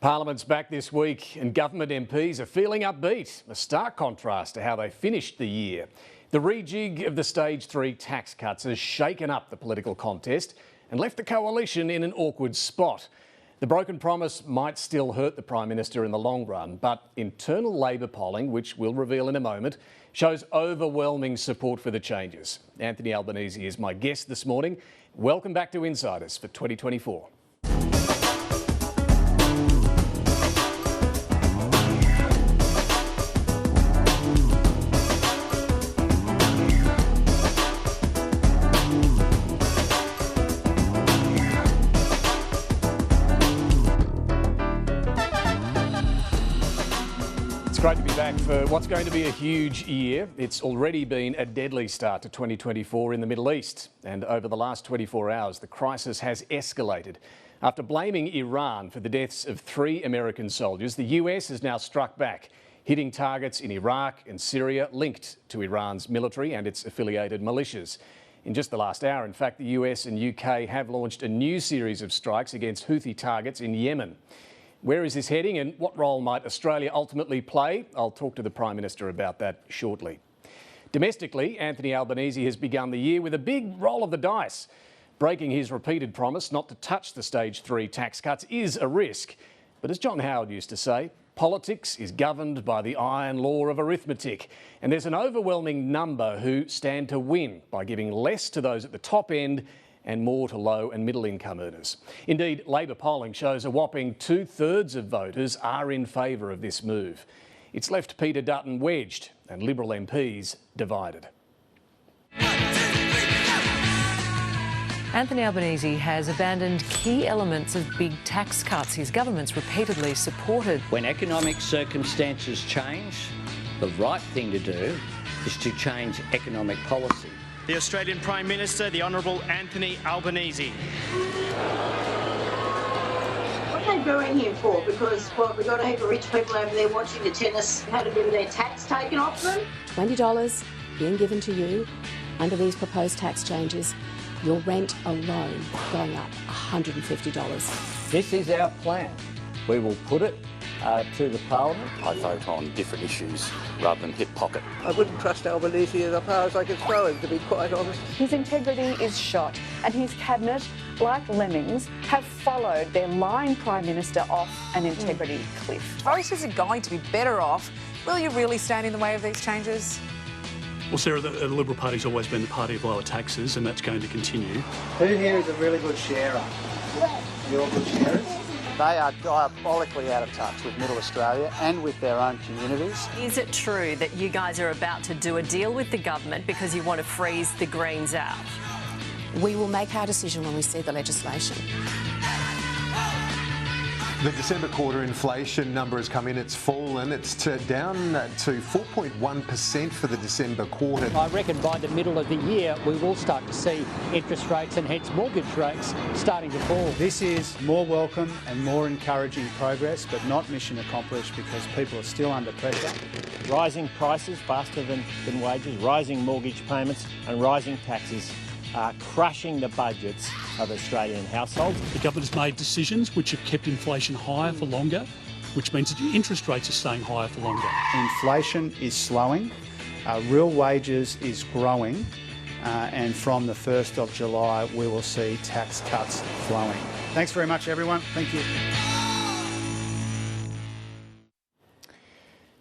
Parliament's back this week and government MPs are feeling upbeat, a stark contrast to how they finished the year. The rejig of the Stage 3 tax cuts has shaken up the political contest and left the coalition in an awkward spot. The broken promise might still hurt the Prime Minister in the long run, but internal Labor polling, which we'll reveal in a moment, shows overwhelming support for the changes. Anthony Albanese is my guest this morning. Welcome back to Insiders for 2024. Great to be back for what's going to be a huge year. It's already been a deadly start to 2024 in the Middle East. And over the last 24 hours, the crisis has escalated. After blaming Iran for the deaths of 3 American soldiers, the US has now struck back, hitting targets in Iraq and Syria linked to Iran's military and its affiliated militias. In just the last hour, in fact, the US and UK have launched a new series of strikes against Houthi targets in Yemen. Where is this heading and what role might Australia ultimately play? I'll talk to the Prime Minister about that shortly. Domestically, Anthony Albanese has begun the year with a big roll of the dice. Breaking his repeated promise not to touch the Stage 3 tax cuts is a risk. But as John Howard used to say, politics is governed by the iron law of arithmetic. And there's an overwhelming number who stand to win by giving less to those at the top end and more to low and middle income earners. Indeed, Labor polling shows a whopping 2/3 of voters are in favour of this move. It's left Peter Dutton wedged and Liberal MPs divided. Anthony Albanese has abandoned key elements of big tax cuts his government's repeatedly supported. When economic circumstances change, the right thing to do is to change economic policy. The Australian Prime Minister, the Honourable Anthony Albanese. What are they booing him for? Because, well, we've got a heap of rich people over there watching the tennis, had a bit of their tax taken off them. $20 being given to you under these proposed tax changes, your rent alone going up $150. This is our plan. We will put it to the Parliament. I vote on different issues rather than hip pocket. I wouldn't trust Albanese as far as I could throw him, to be quite honest. His integrity is shot, and his cabinet, like lemmings, have followed their lying Prime Minister off an integrity cliff. Voters are going to be better off. Will you really stand in the way of these changes? Well, Sarah, the Liberal Party's always been the party of lower taxes, and that's going to continue. Who here is a really good sharer? You're good sharers? They are diabolically out of touch with Middle Australia and with their own communities. Is it true that you guys are about to do a deal with the government because you want to freeze the Greens out? We will make our decision when we see the legislation. The December quarter inflation number has come in, it's fallen, it's down to 4.1% for the December quarter. I reckon by the middle of the year we will start to see interest rates and hence mortgage rates starting to fall. This is more welcome and more encouraging progress, but not mission accomplished because people are still under pressure. Rising prices faster than wages, rising mortgage payments and rising taxes are crushing the budgets of Australian households. The government has made decisions which have kept inflation higher for longer, which means that your interest rates are staying higher for longer. Inflation is slowing, real wages is growing, and from the 1st of July we will see tax cuts flowing. Thanks very much, everyone. Thank you.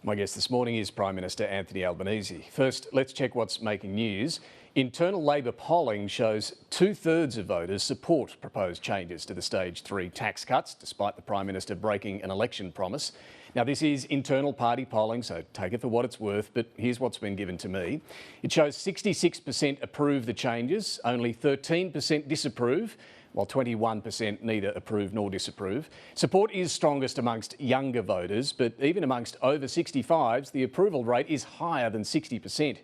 My guest this morning is Prime Minister Anthony Albanese. First, let's check what's making news. Internal Labor polling shows 2/3 of voters support proposed changes to the Stage 3 tax cuts, despite the Prime Minister breaking an election promise. Now, this is internal party polling, so take it for what it's worth, but here's what's been given to me. It shows 66% approve the changes, only 13% disapprove, while 21% neither approve nor disapprove. Support is strongest amongst younger voters, but even amongst over 65s, the approval rate is higher than 60%.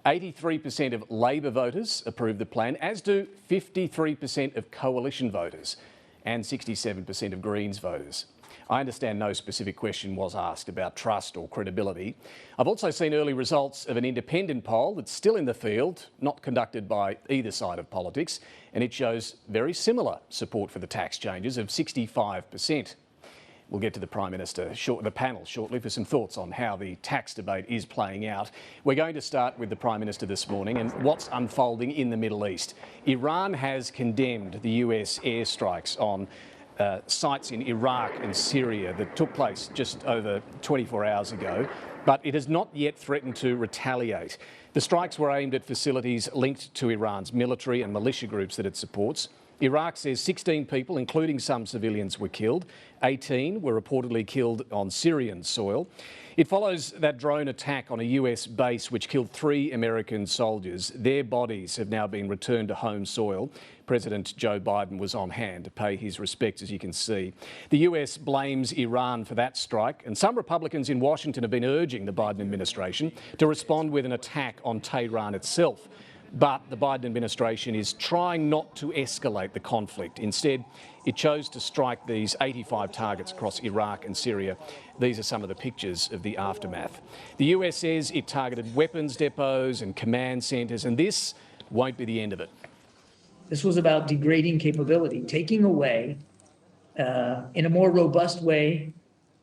83% of Labor voters approve the plan, as do 53% of Coalition voters and 67% of Greens voters. I understand no specific question was asked about trust or credibility. I've also seen early results of an independent poll that's still in the field, not conducted by either side of politics, and it shows very similar support for the tax changes of 65%. We'll get to the Prime Minister, the panel shortly, for some thoughts on how the tax debate is playing out. We're going to start with the Prime Minister this morning and what's unfolding in the Middle East. Iran has condemned the US airstrikes on sites in Iraq and Syria that took place just over 24 hours ago, but it has not yet threatened to retaliate. The strikes were aimed at facilities linked to Iran's military and militia groups that it supports. Iraq says 16 people, including some civilians, were killed. 18 were reportedly killed on Syrian soil. It follows that drone attack on a US base which killed 3 American soldiers. Their bodies have now been returned to home soil. President Joe Biden was on hand to pay his respects, as you can see. The US blames Iran for that strike, and some Republicans in Washington have been urging the Biden administration to respond with an attack on Tehran itself. But the Biden administration is trying not to escalate the conflict. Instead, it chose to strike these 85 targets across Iraq and Syria. These are some of the pictures of the aftermath. The US says it targeted weapons depots and command centres, and this won't be the end of it. This was about degrading capability, taking away, in a more robust way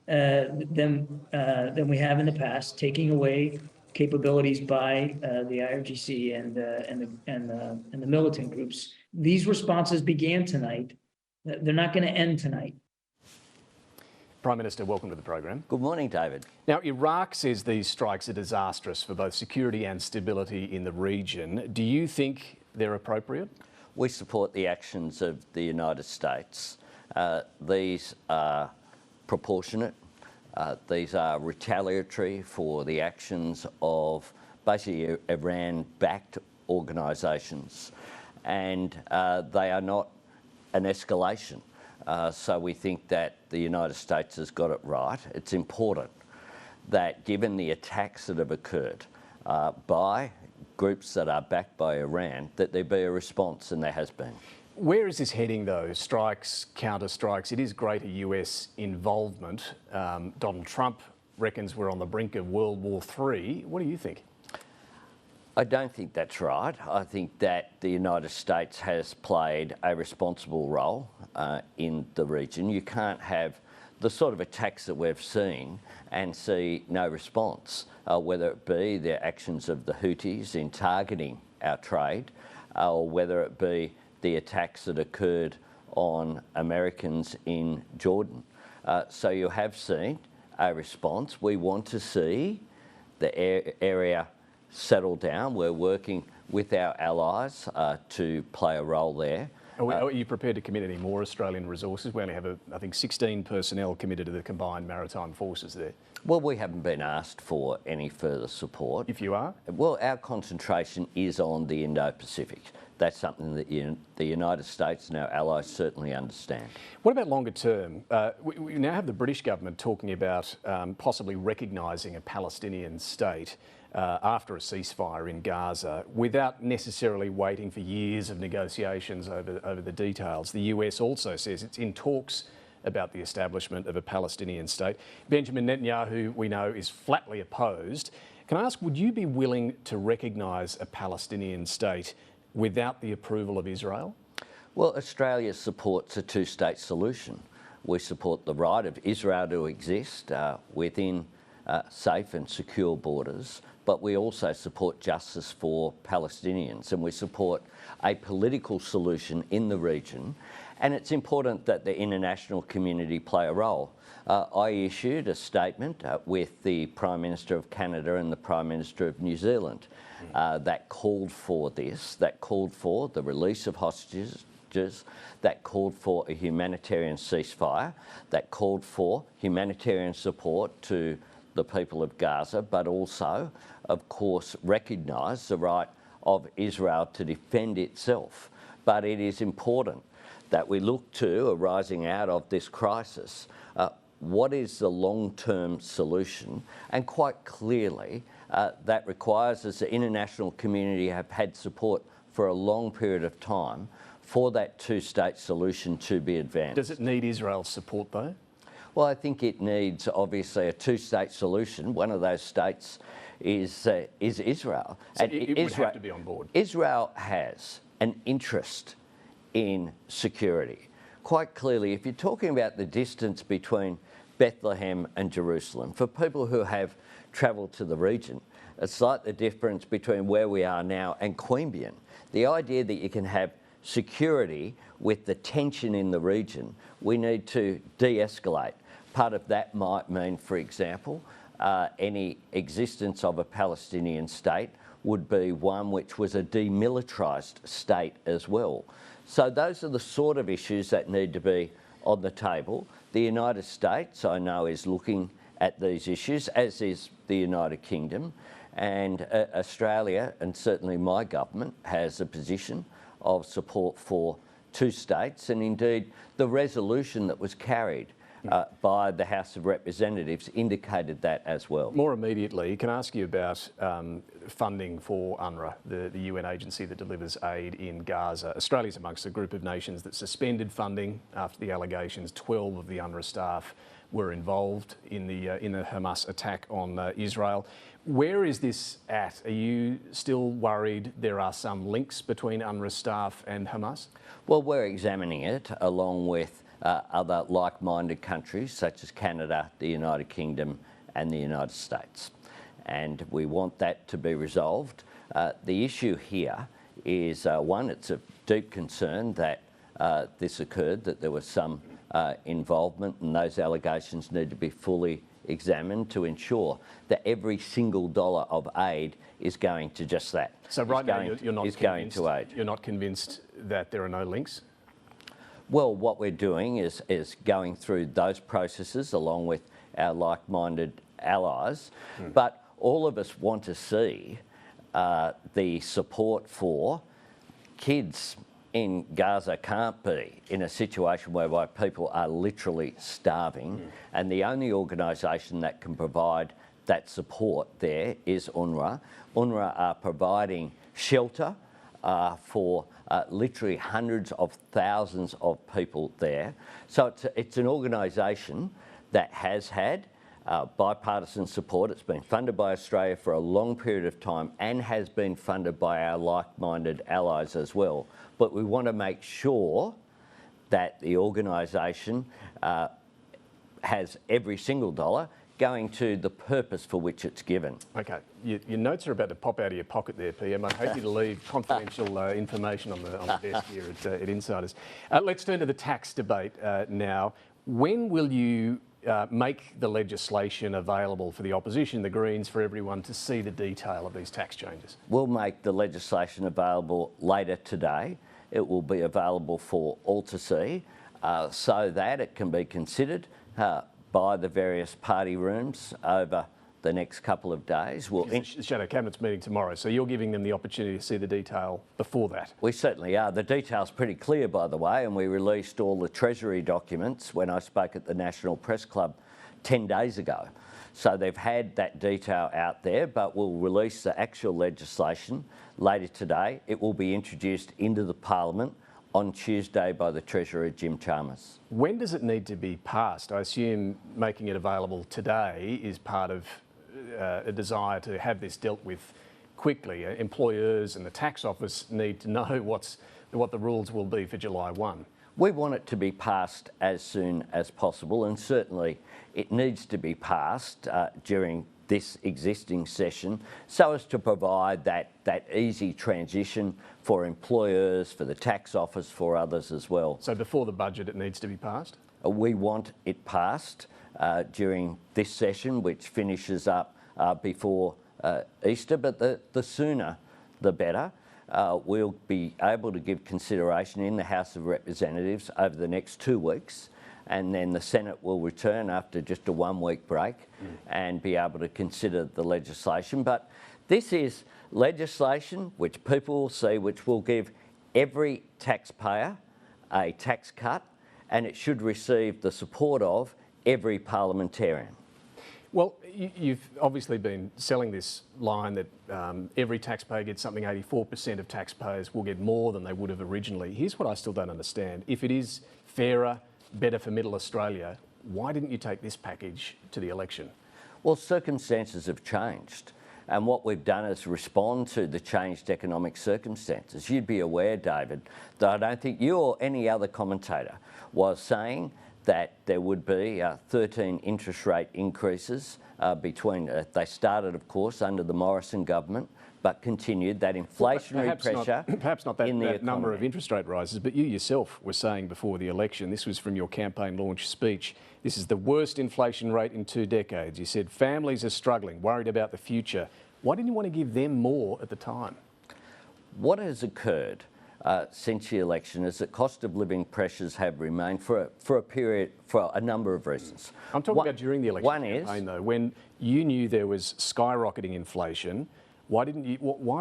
than we have in the past, taking away capabilities by the IRGC and the militant groups. These responses began tonight. They're not going to end tonight. Prime Minister, welcome to the program. Good morning, David. Now, Iraq says these strikes are disastrous for both security and stability in the region. Do you think they're appropriate? We support the actions of the United States. These are proportionate. These are retaliatory for the actions of basically Iran-backed organisations, and they are not an escalation. So we think that the United States has got it right. It's important that, given the attacks that have occurred by groups that are backed by Iran, that there be a response, and there has been. Where is this heading, though? Strikes, counter-strikes. It is greater US involvement. Donald Trump reckons we're on the brink of World War III. What do you think? I don't think that's right. I think that the United States has played a responsible role in the region. You can't have the sort of attacks that we've seen and see no response, whether it be the actions of the Houthis in targeting our trade, or whether it be the attacks that occurred on Americans in Jordan. So you have seen a response. We want to see the area settle down. We're working with our allies to play a role there. Are you prepared to commit any more Australian resources? We only have, I think, 16 personnel committed to the combined maritime forces there. Well, we haven't been asked for any further support. If you are? Well, our concentration is on the Indo-Pacific. That's something that the United States and our allies certainly understand. What about longer term? We now have the British government talking about possibly recognising a Palestinian state after a ceasefire in Gaza, without necessarily waiting for years of negotiations over the details. The US also says it's in talks about the establishment of a Palestinian state. Benjamin Netanyahu, we know, is flatly opposed. Can I ask, would you be willing to recognise a Palestinian state without the approval of Israel? Well, Australia supports a two-state solution. We support the right of Israel to exist within safe and secure borders, but we also support justice for Palestinians, and we support a political solution in the region. And it's important that the international community play a role. I issued a statement with the Prime Minister of Canada and the Prime Minister of New Zealand that called for this, that called for the release of hostages, that called for a humanitarian ceasefire, that called for humanitarian support to the people of Gaza, but also, of course, recognise the right of Israel to defend itself. But it is important that we look to, arising out of this crisis, what is the long-term solution? And quite clearly, that requires, as the international community have had support for a long period of time, for that two-state solution to be advanced. Does it need Israel's support, though? Well, I think it needs, obviously, a two-state solution. One of those states is Israel. So and it would have to be on board. Israel has an interest in security. quite clearly, if you're talking about the distance between Bethlehem and Jerusalem, for people who have travelled to the region, it's like the difference between where we are now and Queanbeyan. The idea that you can have security with the tension in the region, we need to de-escalate. Part of that might mean, for example, any existence of a Palestinian state would be one which was a demilitarised state as well. So those are the sort of issues that need to be on the table. The United States, I know, is looking at these issues, as is the United Kingdom, and Australia, and certainly my government, has a position of support for two states, and indeed the resolution that was carried by the House of Representatives indicated that as well. More immediately, can I ask you about funding for UNRWA, the UN agency that delivers aid in Gaza? Australia's amongst a group of nations that suspended funding after the allegations 12 of the UNRWA staff were involved in the Hamas attack on Israel. Where is this at? Are you still worried there are some links between UNRWA staff and Hamas? Well, we're examining it along with other like-minded countries such as Canada, the United Kingdom and the United States. And we want that to be resolved. The issue here is, one, it's a deep concern that this occurred, that there was some involvement, and those allegations need to be fully examined to ensure that every single dollar of aid is going to just that. So right now you're not going to aid. You're not convinced that there are no links? Well, what we're doing is going through those processes along with our like-minded allies, but all of us want to see the support for kids in Gaza can't be in a situation whereby people are literally starving, and the only organisation that can provide that support there is UNRWA. UNRWA are providing shelter for literally hundreds of thousands of people there. So it's an organisation that has had bipartisan support. It's been funded by Australia for a long period of time and has been funded by our like-minded allies as well. But we want to make sure that the organisation has every single dollar going to the purpose for which it's given. Okay, your notes are about to pop out of your pocket there, PM. I hope you to leave confidential information on the desk here at Insiders. Let's turn to the tax debate now. When will you make the legislation available for the opposition, the Greens, for everyone to see the detail of these tax changes? We'll make the legislation available later today. It will be available for all to see so that it can be considered by the various party rooms over the next couple of days. The Shadow Cabinet's meeting tomorrow, so you're giving them the opportunity to see the detail before that? We certainly are. The detail's pretty clear, by the way, and we released all the Treasury documents when I spoke at the National Press Club 10 days ago. So they've had that detail out there, but we'll release the actual legislation later today. It will be introduced into the Parliament on Tuesday by the Treasurer, Jim Chalmers. When does it need to be passed? I assume making it available today is part of a desire to have this dealt with quickly. Employers and the tax office need to know what the rules will be for July 1. We want it to be passed as soon as possible, and certainly it needs to be passed during this existing session so as to provide that easy transition for employers, for the tax office, for others as well. So before the budget it needs to be passed? We want it passed during this session, which finishes up before Easter, but the sooner the better. We'll be able to give consideration in the House of Representatives over the next 2 weeks, and then the Senate will return after just a 1-week break and be able to consider the legislation. But this is legislation which people will see, which will give every taxpayer a tax cut, and it should receive the support of every parliamentarian. Well, you've obviously been selling this line that every taxpayer gets something. 84% of taxpayers will get more than they would have originally. Here's what I still don't understand. If it is fairer, better for Middle Australia, why didn't you take this package to the election? Well, circumstances have changed. And what we've done is respond to the changed economic circumstances. You'd be aware, David, that I don't think you or any other commentator was saying that there would be 13 interest rate increases between, they started, of course, under the Morrison government, but continued that inflationary pressure. Perhaps not that number of interest rate rises, but you yourself were saying before the election, this was from your campaign launch speech, this is the worst inflation rate in 2 decades. You said families are struggling, worried about the future. Why didn't you want to give them more at the time? What has occurred since the election is that cost of living pressures have remained for a period, for a number of reasons. I'm talking about during the election campaign, though, when you knew there was skyrocketing inflation. Why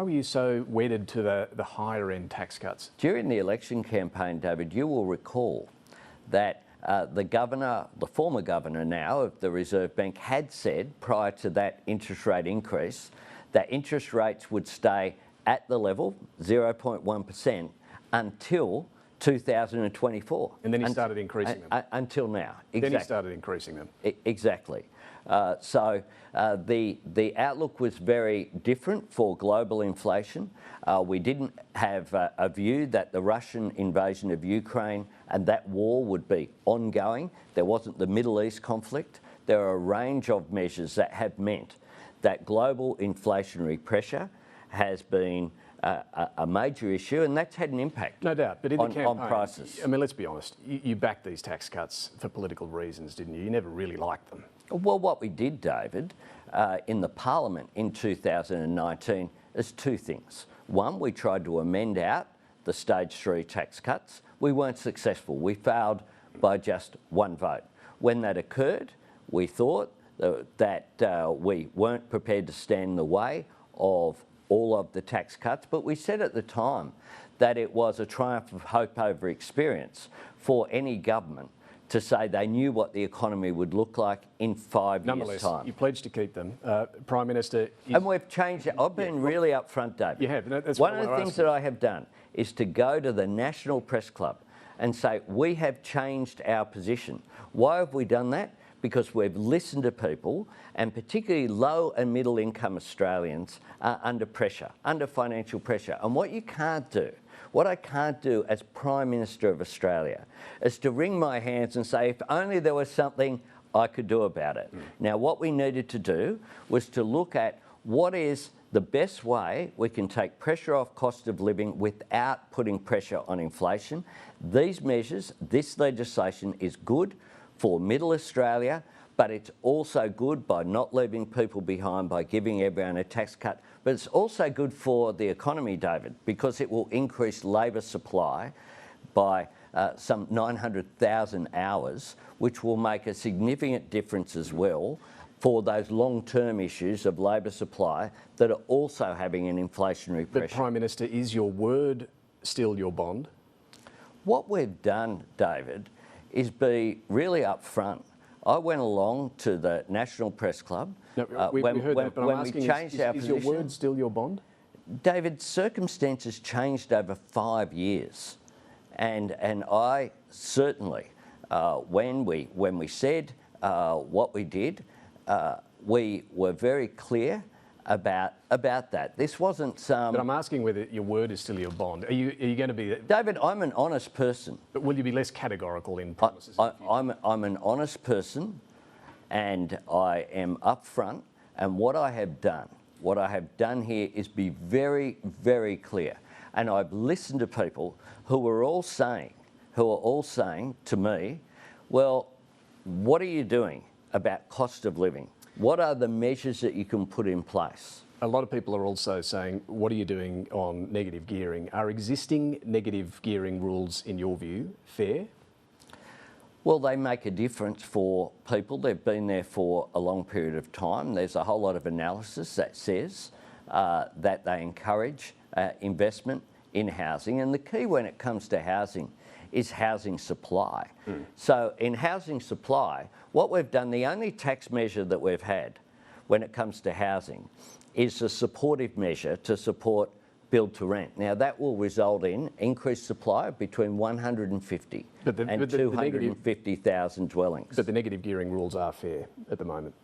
were you so wedded to the higher end tax cuts? During the election campaign, David, you will recall that the former governor now of the Reserve Bank had said prior to that interest rate increase that interest rates would stay at the level, 0.1%, until 2024. And then he started increasing them. Until now. Exactly. Then he started increasing them. Exactly. So the outlook was very different for global inflation. We didn't have a view that the Russian invasion of Ukraine and that war would be ongoing. There wasn't the Middle East conflict. There are a range of measures that have meant that global inflationary pressure has been a major issue, and that's had an impact. No doubt, but in the campaign, on prices. I mean, let's be honest, you backed these tax cuts for political reasons, didn't you? You never really liked them. Well, what we did, David, in the Parliament in 2019 is 2 things. One, we tried to amend out the stage 3 tax cuts. We weren't successful. We failed by just 1 vote. When that occurred, we thought that we weren't prepared to stand in the way of all of the tax cuts, but we said at the time that it was a triumph of hope over experience for any government to say they knew what the economy would look like in 5 years' time. You pledged to keep them. Prime Minister... And we've changed it. I've been really upfront, David. You have. That's one of the things that I have done is to go to the National Press Club and say, we have changed our position. Why have we done that? Because we've listened to people, and particularly low and middle income Australians are under pressure, under financial pressure. And what you can't do, what I can't do as Prime Minister of Australia, is to wring my hands and say, if only there was something I could do about it. Now, what we needed to do was to look at what is the best way we can take pressure off cost of living without putting pressure on inflation. These measures, this legislation is good for middle Australia, but it's also good by not leaving people behind, by giving everyone a tax cut. But it's also good for the economy, David, because it will increase labour supply by some 900,000 hours, which will make a significant difference as well for those long-term issues of labour supply that are also having an inflationary pressure. But Prime Minister, is your word still your bond? What we've done, David, is be really upfront. I went along to the National Press Club. No, we heard that, but I'm asking, is your word still your bond? David, circumstances changed over 5 years. And I certainly, when we said what we did, we were very clear about that. This wasn't some... But I'm asking whether your word is still your bond. Are you going to be... David, I'm an honest person. But will you be less categorical in promises? I'm an honest person, and I am upfront. And what I have done here is be very, very clear. And I've listened to people who are all saying to me, well, what are you doing about cost of living? What are the measures that you can put in place? A lot of people are also saying, what are you doing on negative gearing? Are existing negative gearing rules, in your view, fair? Well, they make a difference for people. They've been there for a long period of time. There's a whole lot of analysis that says that they encourage investment in housing. And the key when it comes to housing is housing supply. So in housing supply, what we've done, the only tax measure that we've had when it comes to housing is a supportive measure to support build to rent. Now that will result in increased supply of between 150 and 250,000 dwellings. But the negative gearing rules are fair at the moment.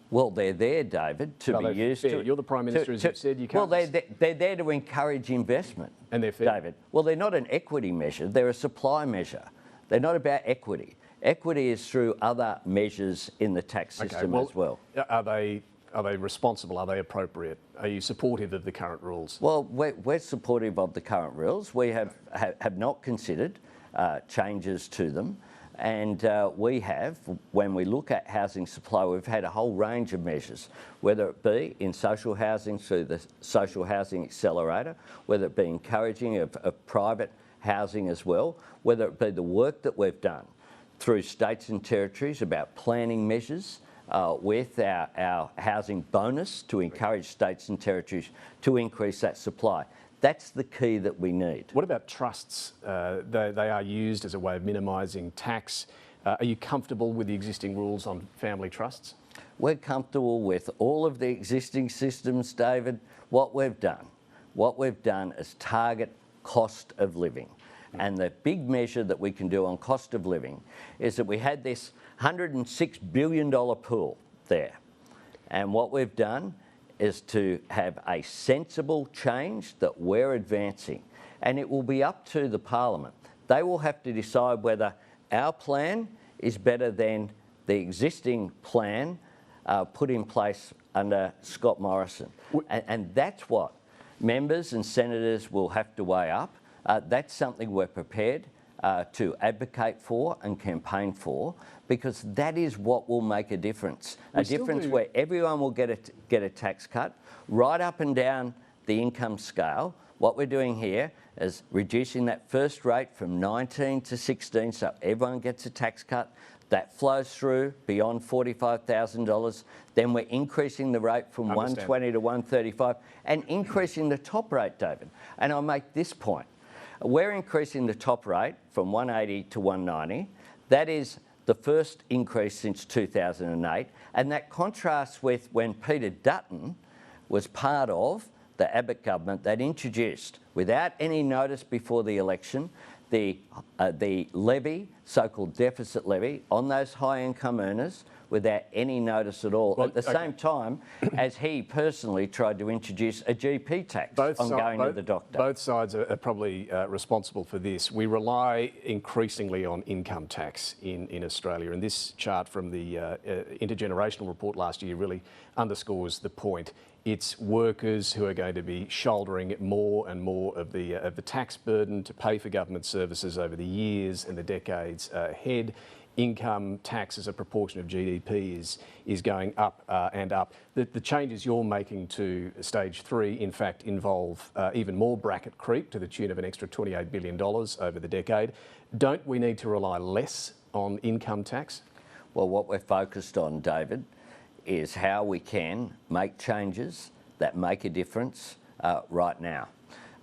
Well, they're there, David, to be used to... You're the Prime Minister, as you've said, you can't... Well, they're there to encourage investment. And they're fair. David. Well, they're not an equity measure, they're a supply measure. They're not about equity. Equity is through other measures in the tax system as well. Are they responsible? Are they appropriate? Are you supportive of the current rules? Well, we're supportive of the current rules. We have not considered changes to them. And we have, when we look at housing supply, we've had a whole range of measures, whether it be in social housing through the Social Housing Accelerator, whether it be encouraging of private housing as well, whether it be the work that we've done through states and territories about planning measures with our housing bonus to encourage states and territories to increase that supply. That's the key that we need. What about trusts? They are used as a way of minimising tax. Are you comfortable with the existing rules on family trusts? We're comfortable with all of the existing systems, David. What we've done is target cost of living. And the big measure that we can do on cost of living is that we had this $106 billion pool there. And what we've done is to have a sensible change that we're advancing. And it will be up to the Parliament. They will have to decide whether our plan is better than the existing plan put in place under Scott Morrison. And that's what members and senators will have to weigh up. That's something we're prepared to advocate for and campaign for, because that is what will make a difference. A difference where everyone will get a tax cut right up and down the income scale. What we're doing here is reducing that first rate from 19 to 16, so everyone gets a tax cut. That flows through beyond $45,000. Then we're increasing the rate from 120 to 135 and increasing the top rate, David. And I'll make this point. We're increasing the top rate from 180 to 190. That is the first increase since 2008. And that contrasts with when Peter Dutton was part of the Abbott government that introduced, without any notice before the election, the levy, so-called deficit levy, on those high-income earners without any notice at all, at the same time as he personally tried to introduce a GP tax on going to the doctor. Both sides are probably responsible for this. We rely increasingly on income tax in Australia, and this chart from the intergenerational report last year really underscores the point. It's workers who are going to be shouldering more and more of the tax burden to pay for government services over the years and the decades ahead. Income tax as a proportion of GDP is going up and up. The changes you're making to stage 3, in fact, involve even more bracket creep to the tune of an extra $28 billion over the decade. Don't we need to rely less on income tax? Well, what we're focused on, David, is how we can make changes that make a difference right now.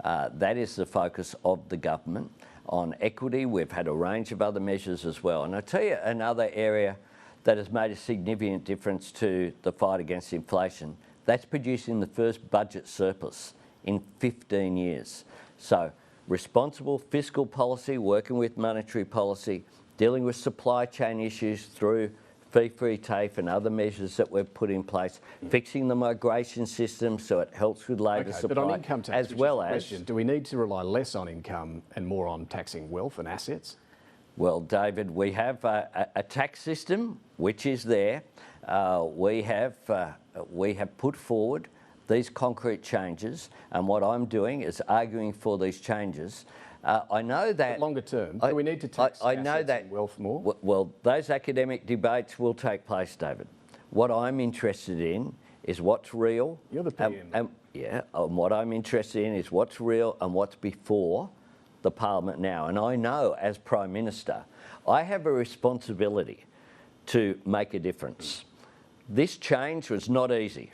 That is the focus of the government. On equity, we've had a range of other measures as well. And I'll tell you another area that has made a significant difference to the fight against inflation. That's producing the first budget surplus in 15 years. So responsible fiscal policy, working with monetary policy, dealing with supply chain issues through fee-free TAFE and other measures that we've put in place, fixing the migration system so it helps with labour supply, but on income tax, as well as... Do we need to rely less on income and more on taxing wealth and assets? Well, David, we have a tax system which is there. We have put forward these concrete changes, and what I'm doing is arguing for these changes. I know that... But longer term, do we need to tax assets and wealth more? Well, those academic debates will take place, David. What I'm interested in is what's real. You're the PM. And what I'm interested in is what's real and what's before the Parliament now. And I know, as Prime Minister, I have a responsibility to make a difference. This change was not easy.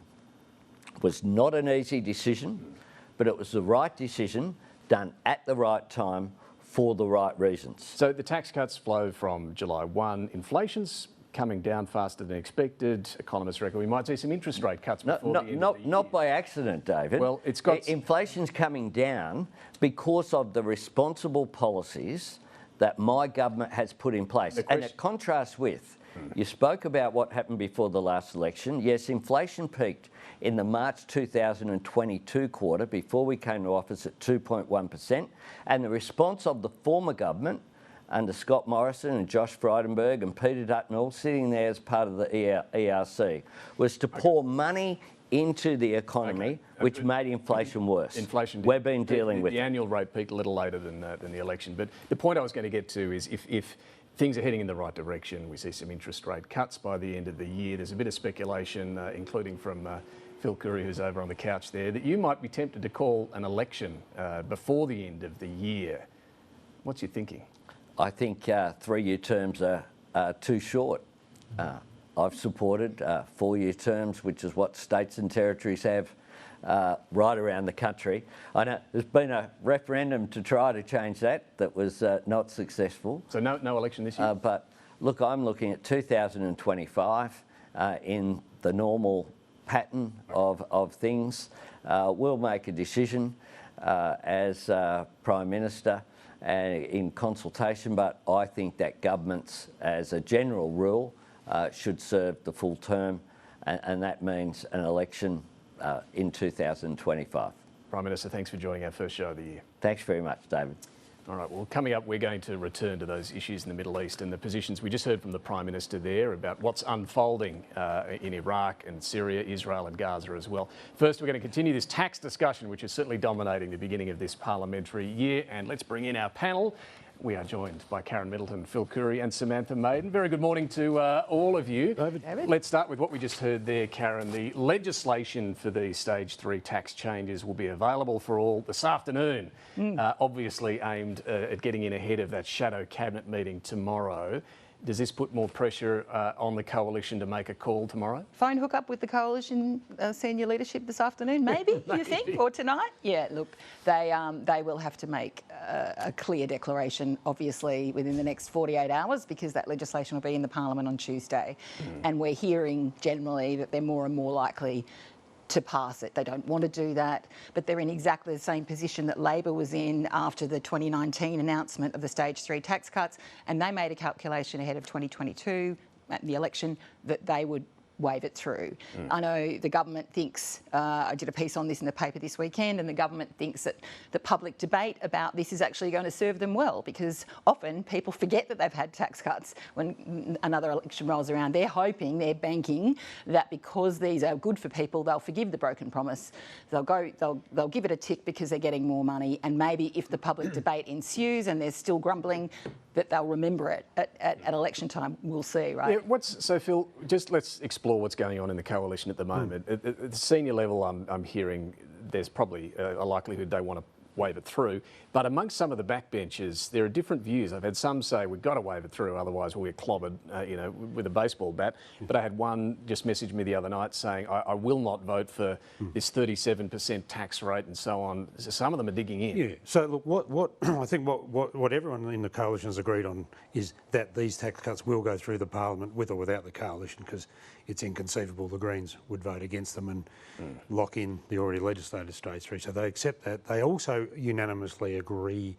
It was not an easy decision, but it was the right decision, done at the right time for the right reasons. So the tax cuts flow from July 1. Inflation's coming down faster than expected. Economists reckon we might see some interest rate cuts before the end of the year. Not by accident, David. Well, it's got... Inflation's coming down because of the responsible policies that my government has put in place. And it contrasts with You spoke about what happened before the last election. Yes, inflation peaked in the March 2022 quarter before we came to office at 2.1%, and the response of the former government under Scott Morrison and Josh Frydenberg and Peter Dutton, all sitting there as part of the ERC, was to pour money into the economy, which made inflation worse. Inflation. We've been dealing with the annual rate peaked a little later than the election. But the point I was going to get to is if things are heading in the right direction, we see some interest rate cuts by the end of the year. There's a bit of speculation, including from Phil Coorey, who's over on the couch there, that you might be tempted to call an election before the end of the year. What's your thinking? I think 3-year terms are too short. I've supported 4-year terms, which is what states and territories have right around the country. I know there's been a referendum to try to change that was not successful. So no election this year? But look, I'm looking at 2025 in the normal pattern of things. We'll make a decision as Prime Minister in consultation, but I think that governments, as a general rule, should serve the full term, and that means an election in 2025. Prime Minister, thanks for joining our first show of the year. Thanks very much, David. All right, well, coming up, we're going to return to those issues in the Middle East and the positions. We just heard from the Prime Minister there about what's unfolding in Iraq and Syria, Israel and Gaza as well. First, we're going to continue this tax discussion, which is certainly dominating the beginning of this parliamentary year. And let's bring in our panel. We are joined by Karen Middleton, Phil Coorey and Samantha Maiden. Very good morning to all of you. David. Let's start with what we just heard there, Karen. The legislation for the Stage 3 tax changes will be available for all this afternoon, obviously aimed at getting in ahead of that shadow cabinet meeting tomorrow. Does this put more pressure on the coalition to make a call tomorrow? Phone hook up with the coalition senior leadership this afternoon, maybe, you think, or tonight? Yeah, look, they will have to make a clear declaration, obviously, within the next 48 hours, because that legislation will be in the Parliament on Tuesday. And we're hearing generally that they're more and more likely to pass it. They don't want to do that, but they're in exactly the same position that Labor was in after the 2019 announcement of the Stage 3 tax cuts, and they made a calculation ahead of 2022 at the election that they would wave it through. I know the government thinks, I did a piece on this in the paper this weekend, and the government thinks that the public debate about this is actually going to serve them well, because often people forget that they've had tax cuts when another election rolls around. They're hoping, they're banking that because these are good for people, they'll forgive the broken promise. They'll give it a tick because they're getting more money, and maybe if the public debate ensues and there's still grumbling, that they'll remember it at election time. We'll see, right? Yeah, so Phil, just let's explore what's going on in the coalition at the moment. At the senior level, I'm hearing there's probably a likelihood they want to wave it through. But amongst some of the backbenchers, there are different views. I've had some say we've got to wave it through, otherwise we'll get clobbered, with a baseball bat. But I had one just message me the other night saying, I will not vote for this 37% tax rate and so on. So some of them are digging in. Yeah. So look, what I think what everyone in the coalition has agreed on is that these tax cuts will go through the Parliament with or without the coalition, because it's inconceivable the Greens would vote against them and lock in the already legislated Stage 3. So they accept that. They also unanimously agree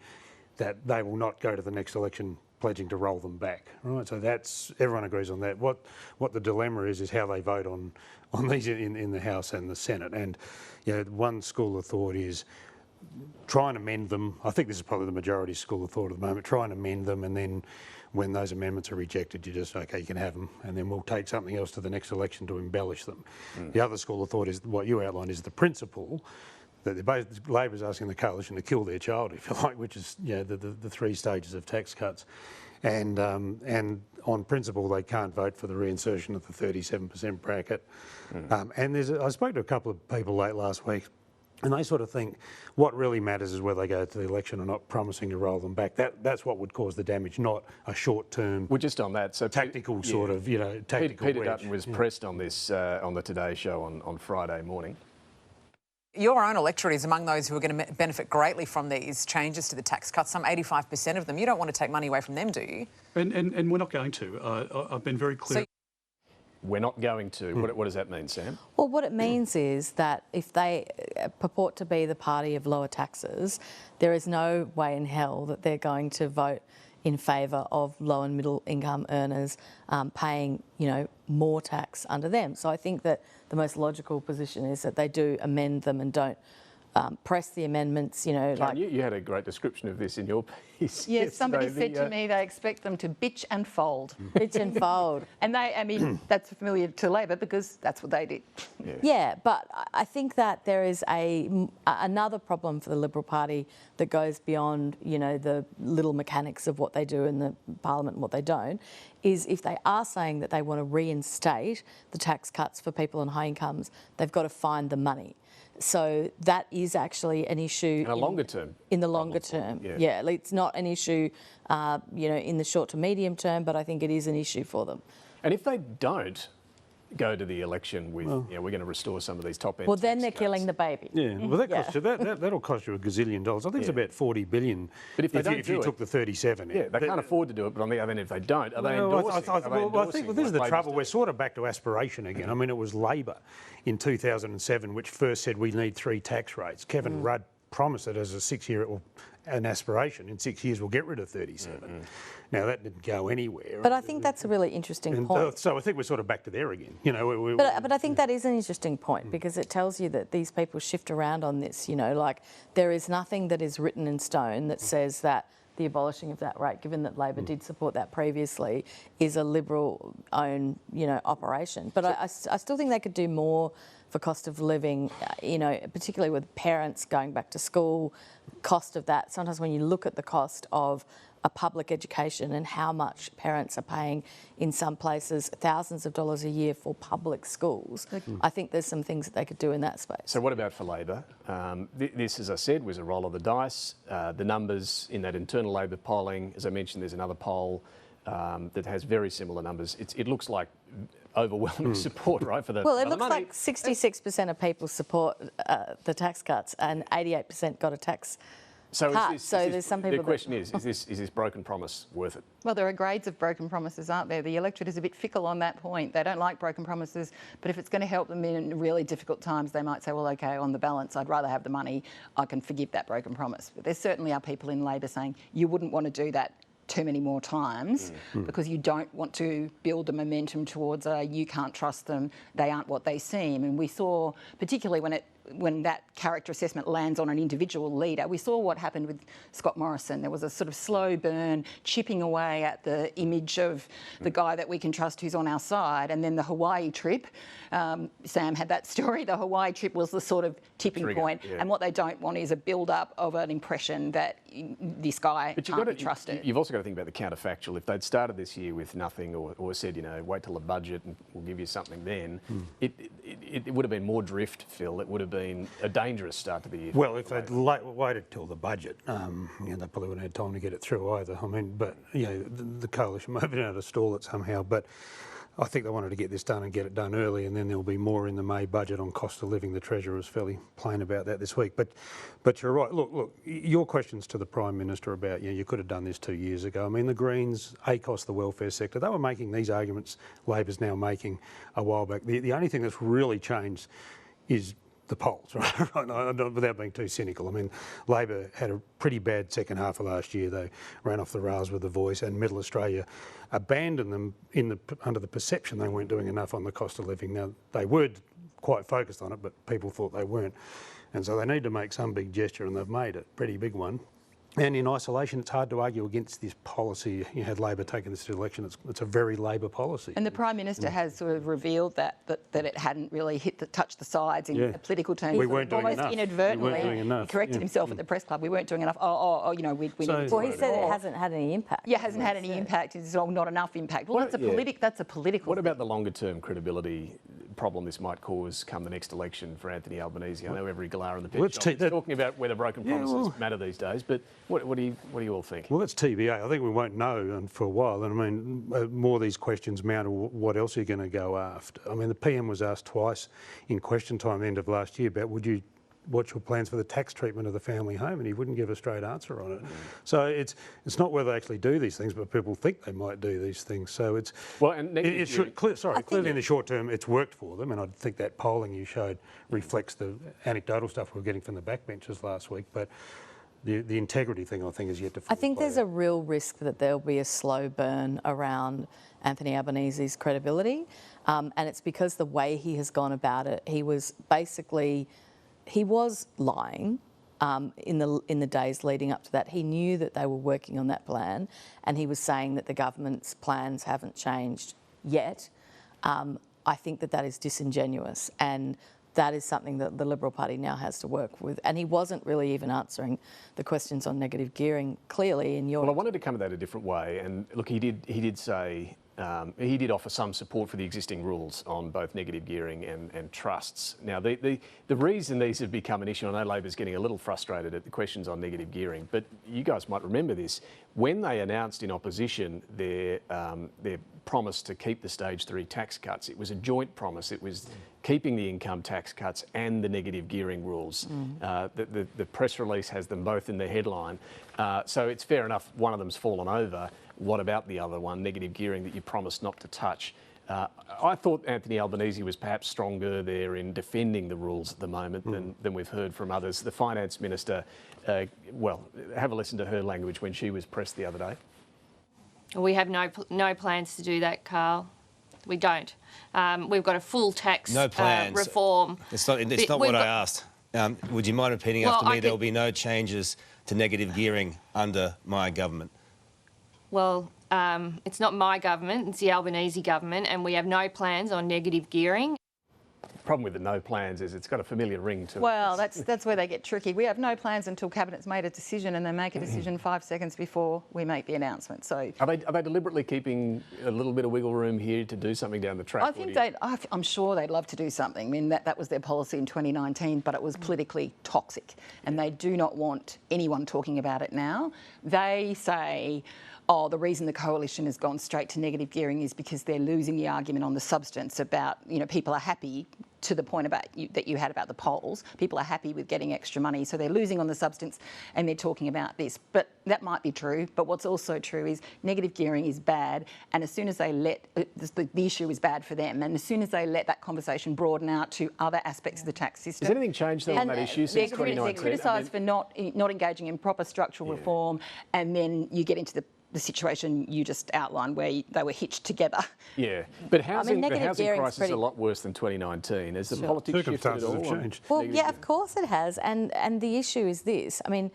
that they will not go to the next election pledging to roll them back. Right. So everyone agrees on that. What the dilemma is how they vote on these in the House and the Senate. And one school of thought is try and amend them. I think this is probably the majority school of thought at the moment. Try and amend them, and then when those amendments are rejected, you just, okay, you can have them, and then we'll take something else to the next election to embellish them. The other school of thought is what you outlined is the principle that Labor's asking the coalition to kill their child, if you like, which is the 3 stages of tax cuts, and on principle they can't vote for the reinsertion of the 37% bracket. And I spoke to a couple of people late last week, and they sort of think what really matters is whether they go to the election or not, promising to roll them back. That's what would cause the damage, not a short-term. Well, just on that, so tactical sort of, tactical. Peter Dutton was pressed on this on the Today Show on Friday morning. Your own electorate is among those who are going to benefit greatly from these changes to the tax cuts, some 85% of them. You don't want to take money away from them, do you? And we're not going to. I've been very clear. We're not going to. What does that mean, Sam? Well, what it means is that if they purport to be the party of lower taxes, there is no way in hell that they're going to vote in favour of low and middle income earners paying, more tax under them. So I think that the most logical position is that they do amend them and don't press the amendments, Karen, you had a great description of this in your piece. Yes, somebody said to me they expect them to bitch and fold. Bitch and fold. And that's familiar to Labor because that's what they did. Yeah, but I think that there is another problem for the Liberal Party that goes beyond, the little mechanics of what they do in the Parliament and what they don't, is if they are saying that they want to reinstate the tax cuts for people on high incomes, they've got to find the money. So that is actually an issue in a longer term. In the longer term, yeah. It's not an issue, in the short to medium term, but I think it is an issue for them. And if they don't go to the election with, we're going to restore some of these top end. Well, then they're killing the baby. Yeah, well, that'll cost you $1 gazillion. I think it's about $40 billion. But if they don't if you took the 37, they can't afford to do it. But on the other hand, if they don't, are they endorsing? I think this is the trouble. We're sort of back to aspiration again. I mean, it was Labor in 2007 which first said we need 3 tax rates. Kevin Rudd promised it as a 6-year an aspiration. In 6 years, we'll get rid of 37. Now, that didn't go anywhere. But I think that's a really interesting point. So I think we're sort of back to there again. But I think that is an interesting point because it tells you that these people shift around on this. There is nothing that is written in stone that says that the abolishing of that rate, given that Labor did support that previously, is a Liberal-owned, operation. But I still think they could do more for cost of living, particularly with parents going back to school, cost of that. Sometimes when you look at the cost of a public education and how much parents are paying in some places thousands of dollars a year for public schools, I think there's some things that they could do in that space. So what about for Labor? This, as I said, was a roll of the dice. The numbers in that internal Labor polling, as I mentioned, there's another poll that has very similar numbers. It looks like overwhelming support, right, for the Well, it looks like 66% of people support the tax cuts and 88% got a tax cut. There's some people. The question is this broken promise worth it? Well, there are grades of broken promises, aren't there? The electorate is a bit fickle on that point. They don't like broken promises, but if it's going to help them in really difficult times, they might say, well, OK, on the balance, I'd rather have the money. I can forgive that broken promise. But there certainly are people in Labor saying you wouldn't want to do that too many more times because you don't want to build the momentum towards you can't trust them, they aren't what they seem. And we saw, particularly when that character assessment lands on an individual leader, we saw what happened with Scott Morrison. There was a sort of slow burn, chipping away at the image of the guy that we can trust who's on our side. And then the Hawaii trip, Sam had that story, the Hawaii trip was the sort of tipping point. And what they don't want is a build-up of an impression that this guy can't be trusted. You've also got to think about the counterfactual. If they'd started this year with nothing or said, wait till the budget and we'll give you something then, it would have been more drift, Phil. It would have been a dangerous start to the year. Well, if they'd waited till the budget, they probably wouldn't have had time to get it through either. I mean, but the coalition might have been able to stall it somehow. But I think they wanted to get this done and get it done early, and then there'll be more in the May budget on cost of living. The Treasurer was fairly plain about that this week. But you're right. Look, your questions to the Prime Minister about, you could have done this 2 years ago. I mean, the Greens, ACOS, the welfare sector, they were making these arguments Labor's now making a while back. The only thing that's really changed is the polls, right? Without being too cynical. I mean, Labor had a pretty bad second half of last year. They ran off the rails with the Voice, and Middle Australia abandoned them under the perception they weren't doing enough on the cost of living. Now, they were quite focused on it, but people thought they weren't. And so they need to make some big gesture, and they've made it, pretty big one. And in isolation, it's hard to argue against this policy. You had Labor taking this to election. It's a very Labor policy. And the Prime Minister has sort of reveled that it hadn't really touched the sides in political terms. We weren't doing almost enough. Inadvertently corrected himself at the press club. We weren't doing enough. We needed to. Well, he said it hasn't had any impact. Yeah, hasn't had any impact. It's not enough impact. Well, that's a political. What about the longer-term credibility problem this might cause come the next election for Anthony Albanese? I know every galah in the pitch is talking about whether broken promises matter these days, but what do you all think? Well, that's TBA. I think we won't know for a while. And I mean, more of these questions mount what else are you going to go after? I mean, the PM was asked twice in question time end of last year about what's your plans for the tax treatment of the family home, and he wouldn't give a straight answer on it. So it's not whether they actually do these things, but people think they might do these things. So it's clearly in the short term it's worked for them, and I think that polling you showed reflects the anecdotal stuff we were getting from the backbenchers last week. But the integrity thing, I think, is yet to. I think there's a real risk that there'll be a slow burn around Anthony Albanese's credibility, and it's because the way he has gone about it, he was lying. In the days leading up to that, he knew that they were working on that plan, and he was saying that the government's plans haven't changed yet. I think that is disingenuous, and that is something that the Liberal Party now has to work with. And he wasn't really even answering the questions on negative gearing clearly in your. Well, I wanted to come at that a different way, and look, he did say. He did offer some support for the existing rules on both negative gearing and trusts. Now, the reason these have become an issue, I know Labor's getting a little frustrated at the questions on negative gearing, but you guys might remember this. When they announced in opposition their promise to keep the stage 3 tax cuts, it was a joint promise. It was keeping the income tax cuts and the negative gearing rules. The press release has them both in the headline. So it's fair enough one of them's fallen over. What about the other one, negative gearing, that you promised not to touch? I thought Anthony Albanese was perhaps stronger there in defending the rules at the moment than we've heard from others. The Finance Minister, well, have a listen to her language when she was pressed the other day. We have no plans to do that, Carl. We don't. We've got a full tax reform. It's not what I asked. Would you mind repeating after me? There will be no changes to negative gearing under my government. Well, it's not my government, it's the Albanese government, and we have no plans on negative gearing. The problem with the no plans is it's got a familiar ring to it. Well, that's where they get tricky. We have no plans until Cabinet's made a decision, and they make a decision 5 seconds before we make the announcement. So are they deliberately keeping a little bit of wiggle room here to do something down the track? I think I'm sure they'd love to do something. I mean, that was their policy in 2019, but it was politically toxic, and they do not want anyone talking about it now. They say, oh, the reason the coalition has gone straight to negative gearing is because they're losing the argument on the substance about, people are happy, to the point about that you had about the polls. People are happy with getting extra money, so they're losing on the substance and they're talking about this. But that might be true, but what's also true is negative gearing is bad, and as soon as they let, the issue is bad for them, and as soon as they let that conversation broaden out to other aspects of the tax system... Has anything changed though on that issue since 2019? They're criticised for not engaging in proper structural reform, and then you get into the situation you just outlined where they were hitched together. Yeah, but the housing crisis is a pretty... lot worse than 2019. Has the politics shifted at all? Have changed. Well, yeah, of course it has. And the issue is this. I mean,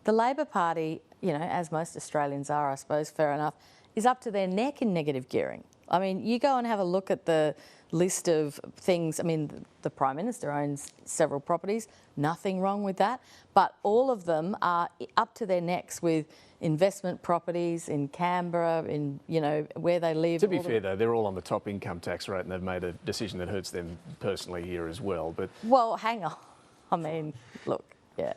the Labor Party, as most Australians are, I suppose, fair enough, is up to their neck in negative gearing. I mean, you go and have a look at the list of things. I mean, the Prime Minister owns several properties, nothing wrong with that, but all of them are up to their necks with investment properties in Canberra, in, where they live. To be fair, though, they're all on the top income tax rate, and they've made a decision that hurts them personally here as well. But well, hang on. I mean, look, yeah.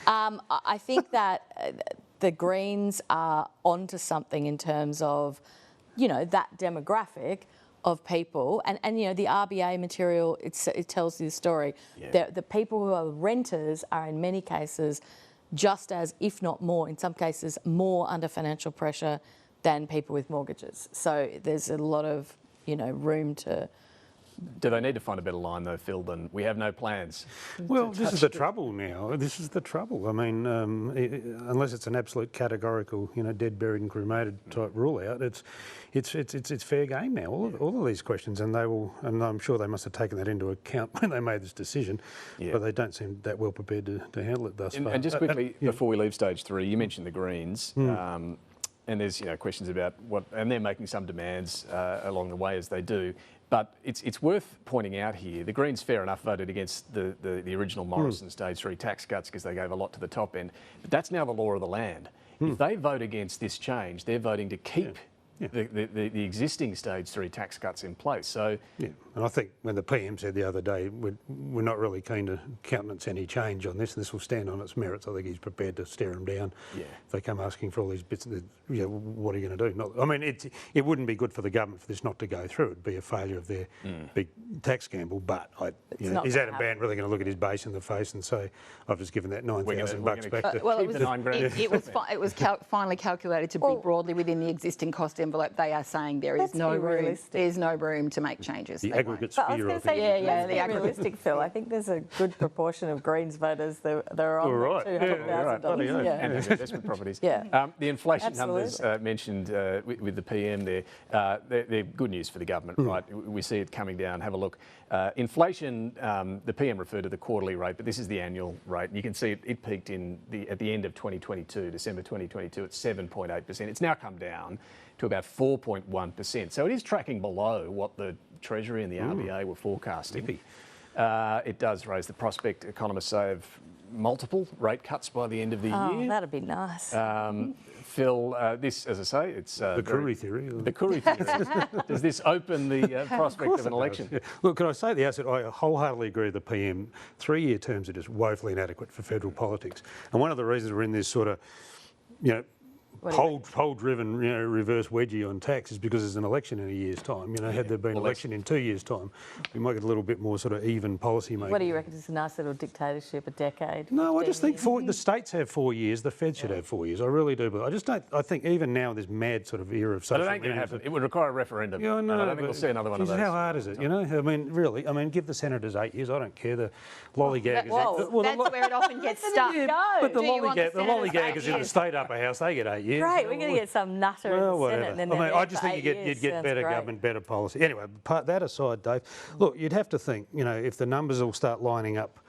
I think that the Greens are onto something in terms of, that demographic of people, and the RBA material, it tells you the story. Yeah. The people who are renters are in many cases just as, if not more, in some cases, more under financial pressure than people with mortgages. So there's a lot of, room to... Do they need to find a better line, though, Phil, than we have no plans? Well, this is the trouble now. This is the trouble. I mean, unless it's an absolute categorical, dead, buried and cremated type rule out, it's fair game now. All of these questions, and I'm sure they must have taken that into account when they made this decision, but they don't seem that well prepared to handle it thus far. And just quickly, before we leave stage 3, you mentioned the Greens. And there's questions about and they're making some demands along the way, as they do. But it's worth pointing out here, the Greens, fair enough, voted against the original Morrison stage 3 tax cuts because they gave a lot to the top end. But that's now the law of the land. If they vote against this change, they're voting to keep the existing stage 3 tax cuts in place. So yeah, and I think when the PM said the other day, we're not really keen to countenance any change on this, and this will stand on its merits, I think he's prepared to stare them down. Yeah. If they come asking for all these bits, what are you going to do? I mean, it wouldn't be good for the government for this not to go through. It'd be a failure of their big tax gamble, but You know, is Adam Band really going to look at his base in the face and say, "I've just given that $9,000 back to"? Well, it was finally calculated to be broadly within the existing cost envelope. They are saying there is no room. There's no room to make changes. The aggregate's fear, I think. Yeah, the realistic, Phil. I think there's a good proportion of Greens voters that are on $200,000. And there's investment properties. Yeah. The inflation numbers mentioned with the PM there, they're good news for the government, right? We see it coming down. Have a look. Inflation, the PM referred to the quarterly rate, but this is the annual rate. And you can see it peaked at the end of 2022, December 2022, at 7.8%. It's now come down to about 4.1%. So it is tracking below what the Treasury and the RBA were forecasting. It does raise the prospect, economists say, of multiple rate cuts by the end of the year. Oh, that'd be nice. Phil, this, as I say, it's... the Coorey theory. The Coorey theory. Does this open the prospect of an election? Yeah. Look, can I say at the outset, I wholeheartedly agree with the PM. 3-year terms are just woefully inadequate for federal politics. And one of the reasons we're in this sort of, poll-driven, reverse wedgie on tax is because there's an election in a year's time. Had there been an election in 2 years' time, we might get a little bit more sort of even policy making. What do you reckon? It's a nice little dictatorship, a decade? No, I just think the states have 4 years, the Fed should have 4 years. I really do. But I just don't. I think even now in this mad sort of era of social media, but it ain't going to happen. It would require a referendum. Yeah, I know. I don't think we'll see another one of those. How hard is it? I mean, really. I mean, give the senators 8 years. I don't care. The lollygag. That's where it often gets stuck. But the lollygaggers in the state upper house, they get 8 years. Great, we're going to get some nutter in the Senate. And then I just think you'd get better government, better policy. Anyway, that aside, Dave, look, you'd have to think, if the numbers all start lining up,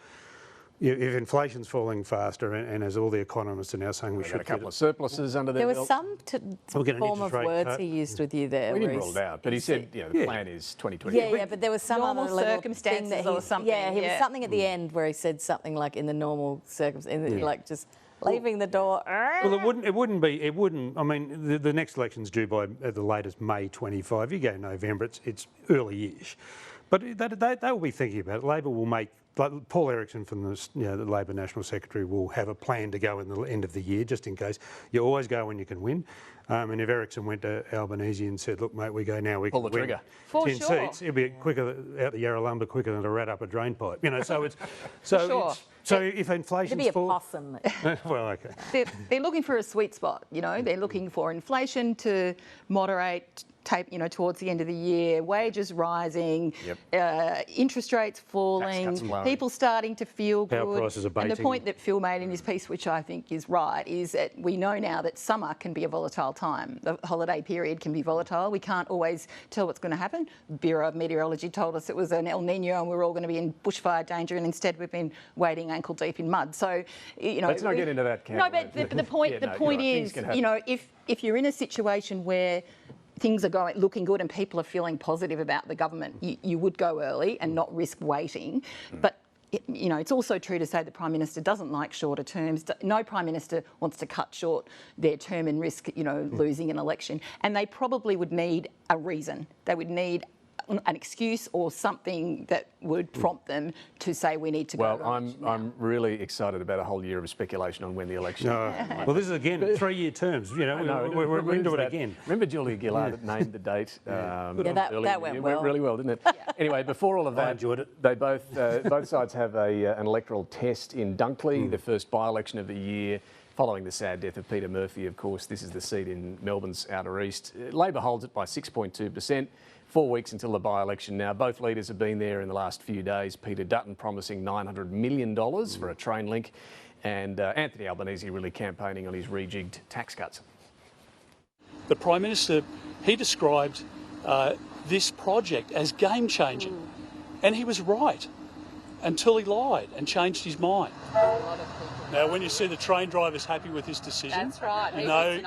if inflation's falling faster, and as all the economists are now saying we should get a couple of surpluses under their belt. There was some form of words he used with you there. We didn't rule it out, but he said the plan is 2020. Yeah, but there was some other circumstances thing that or something. Yeah, he was something at the end where he said something like in the normal circumstances, like just leaving the door. Well, it wouldn't. I mean, the next election's due by at the latest May 25. You go November, it's early-ish. But they will be thinking about it. Labor will make, like Paul Erickson from the Labor National Secretary will have a plan to go in the end of the year, just in case. You always go when you can win. And if Erickson went to Albanese and said, "Look, mate, we go now, we can pull the trigger. 10 seats, it'll be quicker out the Yarra Lumber quicker than a rat up a drain pipe." So it's so if inflation's be a possum. well, okay. They're looking for a sweet spot. They're looking for inflation to moderate. Towards the end of the year, wages rising, interest rates falling, people starting to feel good. Power prices abating. And the point that Phil made in his piece, which I think is right, is that we know now that summer can be a volatile time. The holiday period can be volatile. We can't always tell what's going to happen. Bureau of Meteorology told us it was an El Nino and we were all going to be in bushfire danger, and instead we've been wading ankle deep in mud. So, let's not get into that camp. No, but the point is, if you're in a situation where things are looking good and people are feeling positive about the government, you would go early and not risk waiting. But it's also true to say the Prime Minister doesn't like shorter terms. No Prime Minister wants to cut short their term and risk, losing an election. And they probably would need a reason. They would need an excuse or something that would prompt them to say we need to go. Well, I'm really excited about a whole year of speculation on when the election. Well, this is again 3-year terms. We're into it again. Remember Julia Gillard that named the date? That went well. Went really well, didn't it? Anyway, before all of that, I enjoyed it. They both sides have an electoral test in Dunkley, the first by-election of the year. Following the sad death of Peter Murphy, of course, this is the seat in Melbourne's outer east. Labor holds it by 6.2%. 4 weeks until the by-election now. Both leaders have been there in the last few days. Peter Dutton promising $900 million for a train link, and Anthony Albanese really campaigning on his rejigged tax cuts. The Prime Minister, he described this project as game-changing, and he was right until he lied and changed his mind. Now, when you see the train drivers happy with this decision, that's right.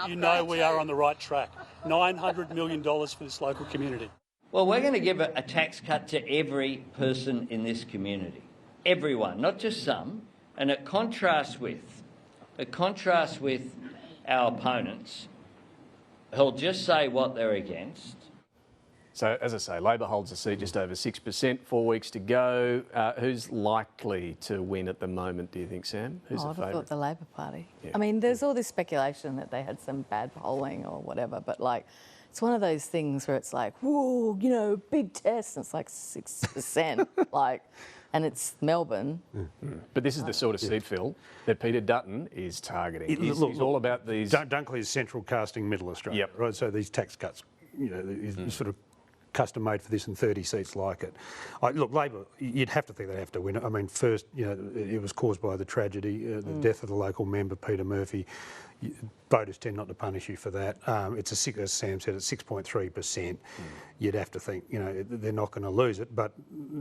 you know we are on the right track. $900 million for this local community. Well, we're going to give a tax cut to every person in this community. Everyone, not just some. And it contrasts with our opponents who'll just say what they're against. So, as I say, Labor holds a seat just over 6%, 4 weeks to go. Who's likely to win at the moment, do you think, Sam? Who's the favourite? I'd have thought the Labor Party. Yeah. I mean, there's all this speculation that they had some bad polling or whatever, but it's one of those things where it's like, whoa, you know, big test, and it's like 6%, like, and it's Melbourne. But this is the sort of seat, Phil, that Peter Dutton is targeting. He's all about these... Dunkley is central casting Middle Australia, right? So these tax cuts, you know, is sort of custom made for this and 30 seats like it. Look, Labor, you'd have to think they'd have to win it. I mean, first, you know, it was caused by the tragedy, the death of the local member, Peter Murphy. Voters tend not to punish you for that. It's as Sam said, it's 6.3%. You'd have to think, you know, they're not going to lose it. But,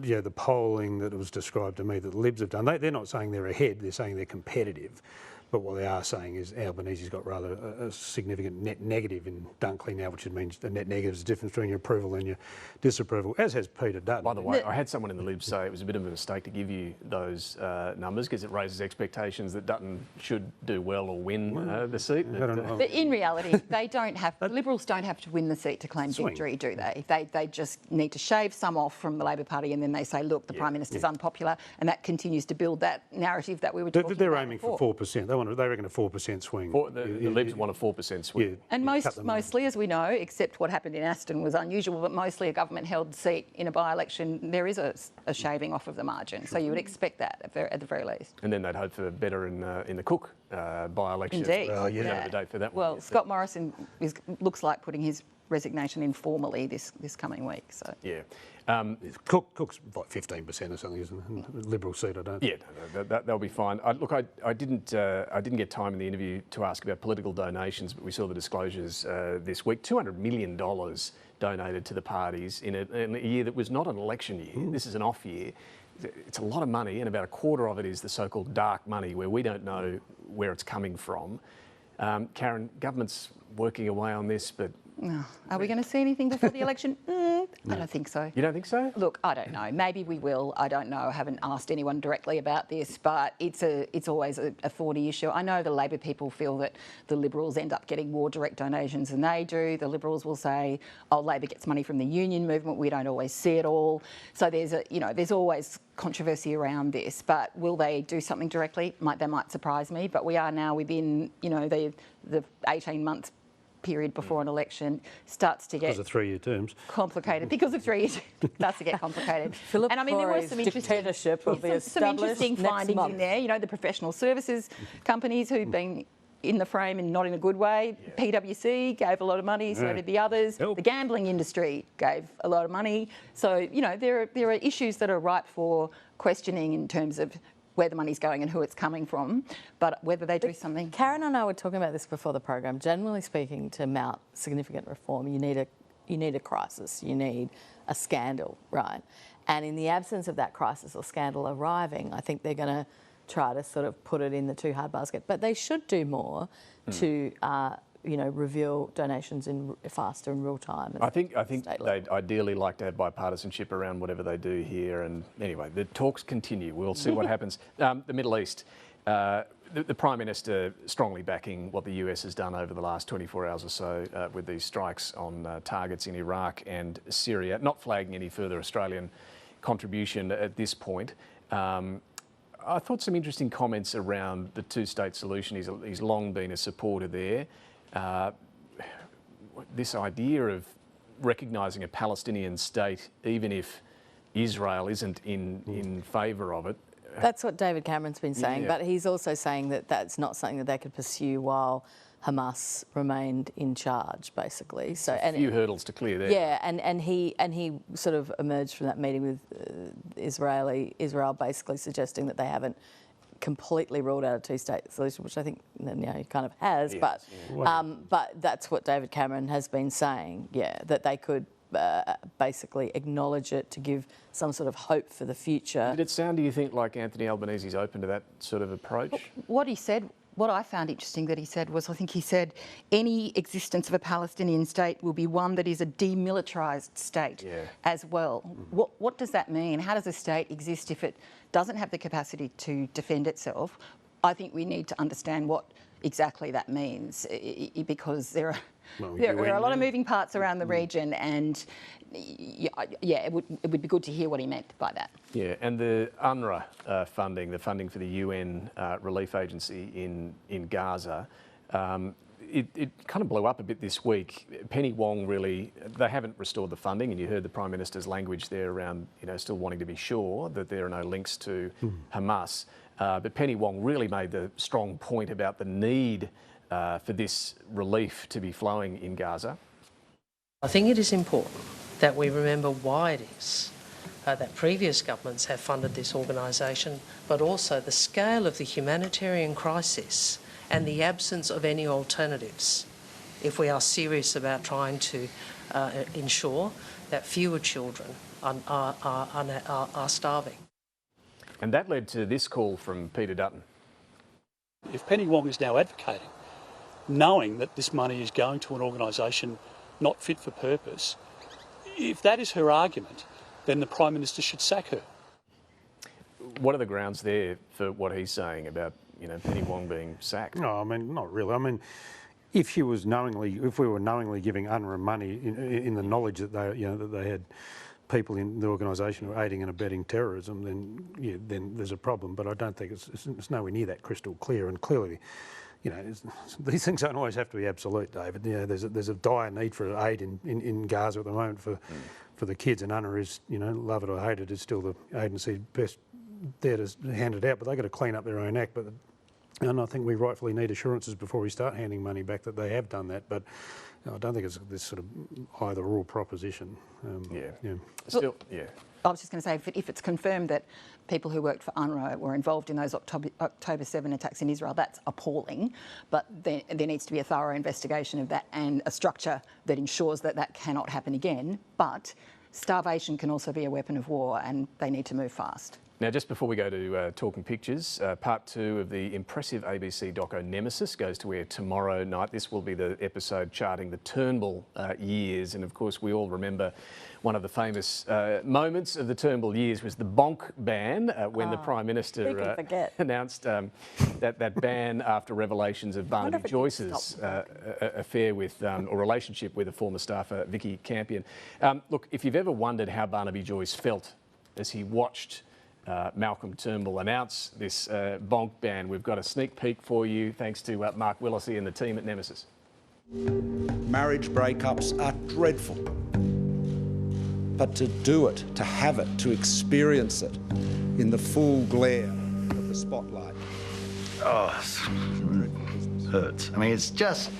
yeah, the polling that was described to me that the Libs have done, they're not saying they're ahead, they're saying they're competitive. But what they are saying is Albanese's got rather a significant net negative in Dunkley now, which means the net negative is the difference between your approval and your disapproval, as has Peter Dutton. By the way, I had someone in the Libs say it was a bit of a mistake to give you those numbers because it raises expectations that Dutton should do well or win the seat. But in reality, the Liberals don't have to win the seat to claim victory, do they? They just need to shave some off from the Labor Party, and then they say, look, the Prime Minister's unpopular, and that continues to build that narrative that we were talking about. They're aiming for 4%. They reckon a 4% swing. The Libs want a 4% swing. Yeah. And mostly, as we know, except what happened in Aston was unusual, but mostly a government-held seat in a by-election, there is a shaving off of the margin. So you would expect that at the very least. And then they'd hope for better in the Cook by-election. Indeed. Well, you know the date for that one. Well, Scott Morrison looks like putting his resignation in formally this coming week. So yeah. Cook's like 15% or something, isn't it? Liberal seat, I don't think. Yeah, they'll be fine. I didn't get time in the interview to ask about political donations, but we saw the disclosures this week. $200 million donated to the parties in a year that was not an election year. This is an off year. It's a lot of money, and about a quarter of it is the so-called dark money, where we don't know where it's coming from. Karen, government's working away on this, but... Are we going to see anything before the election? I don't think so. You don't think so? Look, I don't know. Maybe we will. I don't know. I haven't asked anyone directly about this, but it's always a thorny issue. I know the Labor people feel that the Liberals end up getting more direct donations than they do. The Liberals will say, oh, Labor gets money from the union movement. We don't always see it all. So there's always controversy around this, but will they do something directly? They might surprise me, but we are now within, the 18-month period before an election starts to get... Because of 3-year terms. Complicated. Because of 3 years, it starts to get complicated. Philip and I mean, there were some dictatorship will be established some interesting findings in there. The professional services companies who've been in the frame and not in a good way. Yeah. PwC gave a lot of money, so did the others. The gambling industry gave a lot of money. So, there are issues that are ripe for questioning in terms of where the money's going and who it's coming from, but whether they do something... Karen and I were talking about this before the program. Generally speaking, to mount significant reform, you need a crisis, you need a scandal, right? And in the absence of that crisis or scandal arriving, I think they're going to try to sort of put it in the too hard basket. But they should do more to... reveal donations faster in real time. I think they'd ideally like to have bipartisanship around whatever they do here. And anyway, the talks continue. We'll see what happens. The Middle East, the Prime Minister strongly backing what the US has done over the last 24 hours or so with these strikes on targets in Iraq and Syria, not flagging any further Australian contribution at this point. I thought some interesting comments around the two-state solution. He's long been a supporter there. This idea of recognising a Palestinian state, even if Israel isn't in favour of it. That's what David Cameron's been saying, but he's also saying that that's not something that they could pursue while Hamas remained in charge, basically. So a few hurdles to clear there. Yeah, and he sort of emerged from that meeting with Israel basically suggesting that they haven't completely ruled out a two-state solution, which I think he kind of has. Yes, but that's what David Cameron has been saying. Yeah, that they could basically acknowledge it to give some sort of hope for the future. Did it sound, do you think, like Anthony Albanese's open to that sort of approach? What he said. What I found interesting that he said was, I think he said, any existence of a Palestinian state will be one that is a demilitarised state as well. What does that mean? How does a state exist if it doesn't have the capacity to defend itself? I think we need to understand what exactly that means, because there are a lot of moving parts around the region, and it would be good to hear what he meant by that. Yeah, and the UNRWA funding, the funding for the UN relief agency in Gaza, it kind of blew up a bit this week. Penny Wong really, they haven't restored the funding, and you heard the Prime Minister's language there around, still wanting to be sure that there are no links to Hamas. But Penny Wong really made the strong point about the need for this relief to be flowing in Gaza. I think it is important that we remember why it is that previous governments have funded this organisation, but also the scale of the humanitarian crisis and the absence of any alternatives if we are serious about trying to ensure that fewer children are starving. And that led to this call from Peter Dutton. If Penny Wong is now advocating, knowing that this money is going to an organisation not fit for purpose, if that is her argument, then the Prime Minister should sack her. What are the grounds there for what he's saying about, Penny Wong being sacked? No, I mean, not really. I mean, if we were knowingly giving UNRWA money in the knowledge that that they had people in the organisation who are aiding and abetting terrorism, then there's a problem. But I don't think it's nowhere near that crystal clear. And clearly, these things don't always have to be absolute, David. There's a dire need for aid in Gaza at the moment for the kids, and UNRWA is, love it or hate it, is still the agency best there to hand it out, but they've got to clean up their own act. And I think we rightfully need assurances before we start handing money back that they have done that. But I don't think it's this sort of either-or proposition. Still, yeah. I was just going to say, if it's confirmed that people who worked for UNRWA were involved in those October 7 attacks in Israel, that's appalling. But there needs to be a thorough investigation of that and a structure that ensures that that cannot happen again. But starvation can also be a weapon of war, and they need to move fast. Now, just before we go to Talking Pictures, part 2 of the impressive ABC doco Nemesis goes to air tomorrow night. This will be the episode charting the Turnbull years. And of course, we all remember one of the famous moments of the Turnbull years was the bonk ban when the Prime Minister announced that ban after revelations of Barnaby Joyce's affair with, or relationship with a former staffer, Vicky Campion. Look, if you've ever wondered how Barnaby Joyce felt as he watched Malcolm Turnbull announce this bonk ban, we've got a sneak peek for you thanks to Mark Willesee and the team at Nemesis. Marriage breakups are dreadful, but to do it, to have it, to experience it in the full glare of the spotlight. Oh, it hurts. I mean, it's just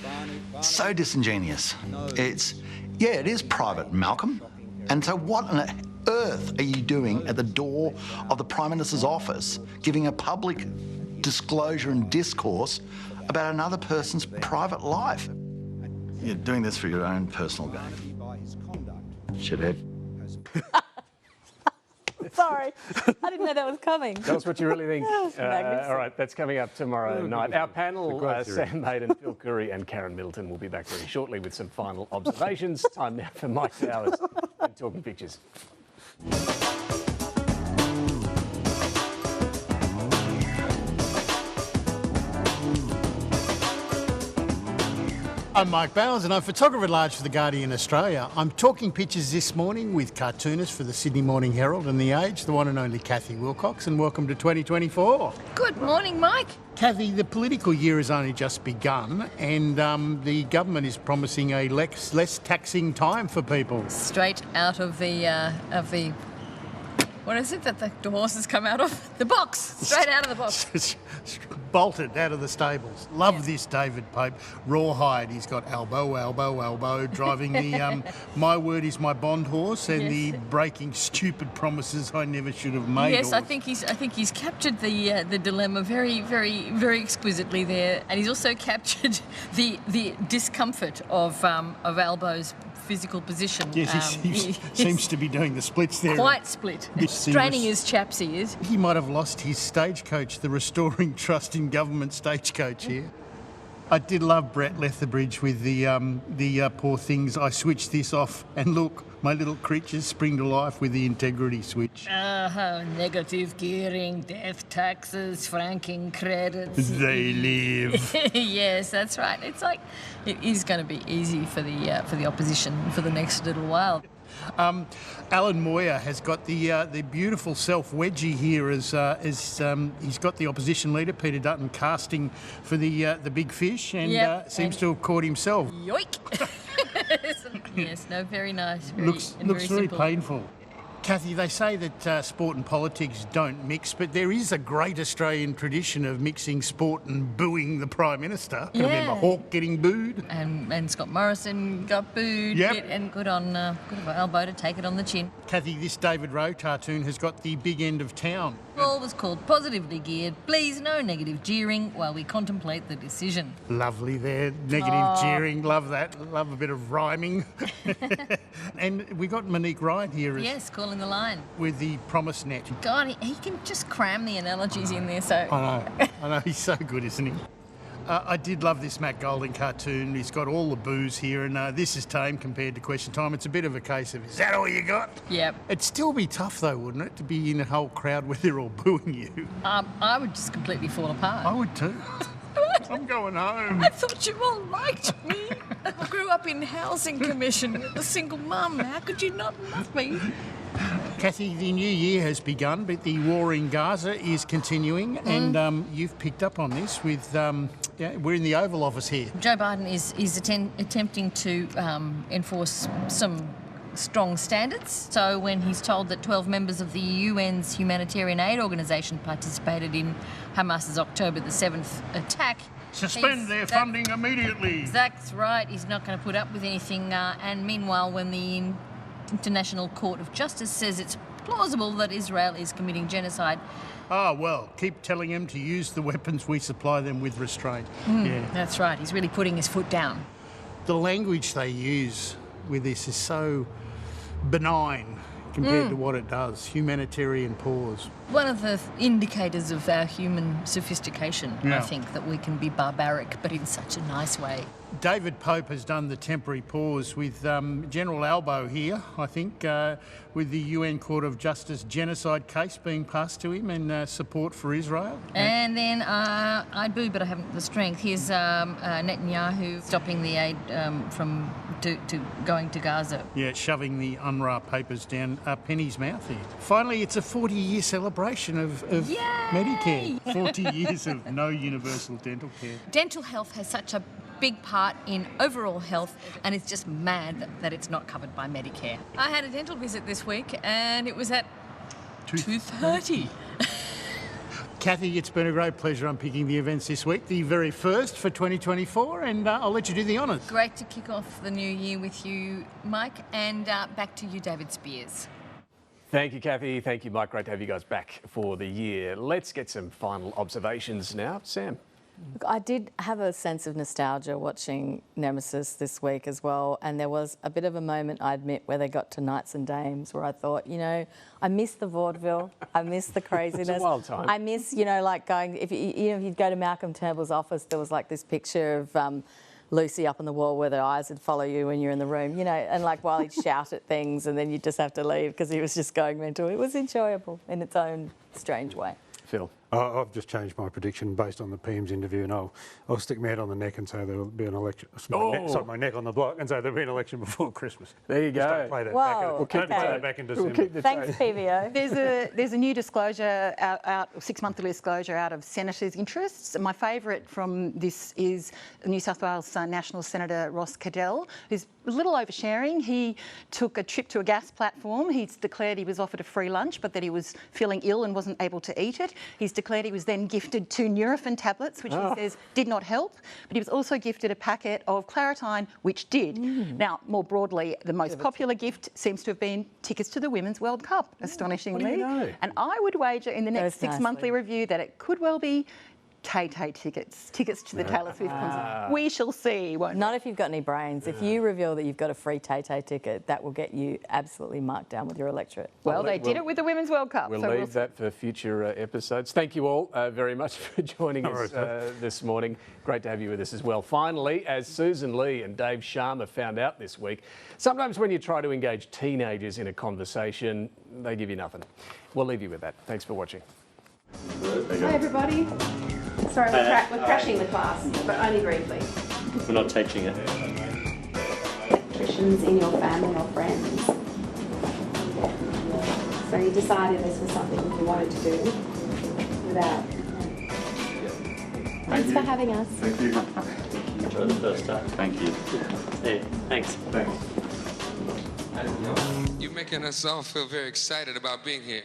so disingenuous. It is private, Malcolm. And so what on earth are you doing at the door of the Prime Minister's office, giving a public disclosure and discourse about another person's private life? You're doing this for your own personal gain. Shithead. Sorry, I didn't know that was coming. Tell us what you really think. All right, that's coming up tomorrow night. Our panel, Sam Maiden, Phil Coorey and Karen Middleton, will be back very shortly with some final observations. Time now for Mike Towers and Talking Pictures. I'm Mike Bowers and I'm photographer at large for The Guardian Australia. I'm talking pictures this morning with cartoonist for the Sydney Morning Herald and The Age, the one and only Cathy Wilcox, and welcome to 2024. Good morning, Mike. Cathy, the political year has only just begun and the government is promising a less taxing time for people. Straight out of the what is it that the horses come out of? The box. Straight out of the box. Bolted out of the stables. Love this David Pope. Rawhide. He's got elbow, driving the my word is my bond horse and the breaking stupid promises I never should have made. Yes, I think he's captured the dilemma very, very, very exquisitely there, and he's also captured the discomfort of Albo's physical position. Yes, he seems to be doing the splits there. Quite split. Straining his chaps, he is. He might have lost his stagecoach, the Restoring Trust in Government stagecoach here. I did love Brett Lethbridge with the poor things. I switched this off and look, my little creatures spring to life with the integrity switch. Negative gearing, death taxes, franking credits. They live. Yes, that's right. It's like it is going to be easy for the opposition for the next little while. Alan Moyer has got the beautiful self-wedgie here as he's got the opposition leader, Peter Dutton, casting for the big fish and seems to have caught himself. Yoink! Yes, no, very nice. Looks very simple. painful. Cathy, they say that sport and politics don't mix, but there is a great Australian tradition of mixing sport and booing the Prime Minister. Can remember Hawke getting booed. And Scott Morrison got booed. Yep. And good on Albo to take it on the chin. Cathy, this David Rowe cartoon has got the big end of town. All was called Positively Geared. Please, no negative jeering while we contemplate the decision. Lovely there. Negative jeering. Love that. Love a bit of rhyming. And we got Monique Ryan here. Yes, calling the line. With the promise net. God, he can just cram the analogies in there, so... I know. He's so good, isn't he? I did love this Matt Golding cartoon. He's got all the booze here, and this is tame compared to Question Time. It's a bit of a case of, is that all you got? Yep. It'd still be tough, though, wouldn't it, to be in a whole crowd where they're all booing you? I would just completely fall apart. I would too. I'm going home. I thought you all liked me. I grew up in housing commission with a single mum. How could you not love me? Cathy, the new year has begun, but the war in Gaza is continuing, and you've picked up on this with, we're in the Oval Office here. Joe Biden is attempting to enforce some strong standards. So when he's told that 12 members of the UN's humanitarian aid organisation participated in Hamas's October the 7th attack... Suspend their funding immediately. That's right. He's not going to put up with anything. And meanwhile, when the International Court of Justice says it's plausible that Israel is committing genocide... Ah, well, keep telling him to use the weapons we supply them with restraint. That's right. He's really putting his foot down. The language they use with this is so benign compared to what it does. Humanitarian pause. One of the indicators of our human sophistication, I think, that we can be barbaric, but in such a nice way. David Pope has done the temporary pause with General Albo here, I think, with the UN Court of Justice genocide case being passed to him and support for Israel. And then I'd boo, but I haven't the strength. Here's Netanyahu stopping the aid from going to Gaza. Yeah, shoving the UNRWA papers down Penny's mouth here. Finally, it's a 40-year celebration of Medicare. 40 years of no universal dental care. Dental health has such a big part in overall health, and it's just mad that it's not covered by Medicare. I had a dental visit this week, and it was at 2:30. Cathy, it's been a great pleasure unpicking the events this week, the very first for 2024, and I'll let you do the honours. Great to kick off the new year with you, Mike, and back to you, David Speers. Thank you, Cathy. Thank you, Mike. Great to have you guys back for the year. Let's get some final observations now. Sam. Look, I did have a sense of nostalgia watching Nemesis this week as well, and there was a bit of a moment, I admit, where they got to Knights and Dames, where I thought, you know, I miss the vaudeville, I miss the craziness. It's a wild time. I miss, you know, like going, if you'd go to Malcolm Turnbull's office, there was like this picture of Lucy up on the wall where their eyes would follow you when you're in the room, you know, and like while he'd shout at things and then you'd just have to leave because he was just going mental. It was enjoyable in its own strange way. Phil. I've just changed my prediction based on the PM's interview, and I'll stick my head on the neck and say there'll be an election. My neck on the block and say there'll be an election before Christmas. There you go. Play that Whoa, back in December. Thanks, PVO. There's a new disclosure out 6-monthly disclosure out of senators' interests. My favourite from this is New South Wales National Senator Ross Cadell, who's a little oversharing. He took a trip to a gas platform. He's declared he was offered a free lunch, but that he was feeling ill and wasn't able to eat it. He's declared he was then gifted 2 Nurofen tablets, which he says did not help, but he was also gifted a packet of Claritine, which did. Now, more broadly, the most popular gift seems to have been tickets to the Women's World Cup, astonishingly. What do you know? And I would wager in the next 6-monthly review that it could well be Tay-Tay tickets to the Taylor Swift concert. We shall see, won't we? Not if you've got any brains. If you reveal that you've got a free Tay-Tay ticket, that will get you absolutely marked down with your electorate. Well, they did it with the Women's World Cup. We'll leave that for future episodes. Thank you all very much for joining us this morning. Great to have you with us as well. Finally, as Susan Lee and Dave Sharma found out this week, sometimes when you try to engage teenagers in a conversation, they give you nothing. We'll leave you with that. Thanks for watching. Hi everybody. Sorry, we're crashing the class, but only briefly. We're not teaching it. Electricians in your family or friends. So you decided this was something you wanted to do without. Thanks for having us. Thank you. Enjoy the first day. Thank you. Hey, thanks. Thanks. You're making us all feel very excited about being here.